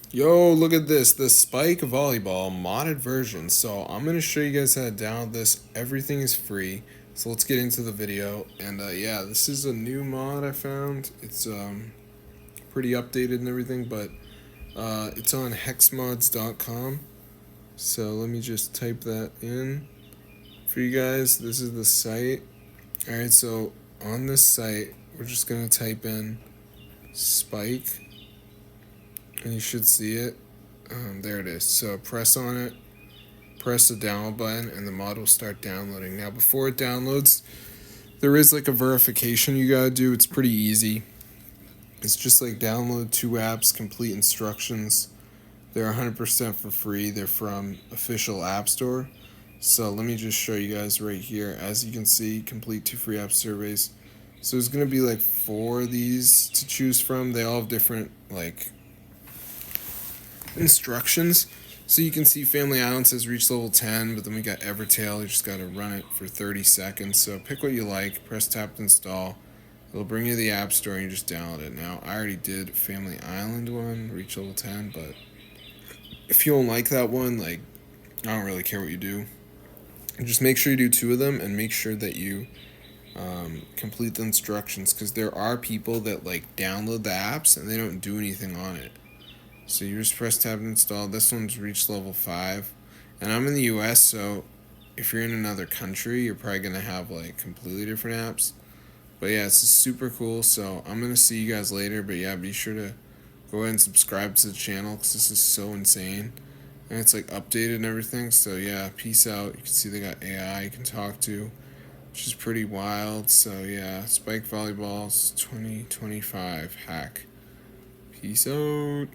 Yo, look at this, the Spike Volleyball modded version. So I'm going to show you guys how to download this. Everything is free. So let's get into the video. And yeah, this is a new mod I found. It's pretty updated and everything, but it's on hexmods.com. So let me just type that in for you guys. This is the site. Alright, so on this site, we're just going to type in Spike, and you should see it. There it is. So press on it, press the download button, and the mod will start downloading. Now, before it downloads, there is like a verification you gotta do. It's pretty easy. It's just like download 2 apps, complete instructions. They're 100% for free. They're from official app store. So let me just show you guys right here. As you can see, complete 2 free app surveys. So there's gonna be like 4 of these to choose from. They all have different like instructions. So you can see Family Island says reach level 10, but then we got Evertail. You just got to run it for 30 seconds. So pick what you like, press tap to install. It'll bring you to the App Store and you just download it. Now, I already did Family Island one, reach level 10, but if you don't like that one, like, I don't really care what you do. Just make sure you do 2 of them and make sure that you complete the instructions, because there are people that like download the apps and they don't do anything on it. So you just press tab to install. This one's reached level 5. And I'm in the US, so if you're in another country, you're probably going to have like completely different apps. But yeah, it's just super cool. So I'm going to see you guys later. But yeah, be sure to go ahead and subscribe to the channel, because this is so insane. And it's like updated and everything. So yeah, peace out. You can see they got AI you can talk to, which is pretty wild. So yeah, Spike Volleyballs 2025 hack. Peace out.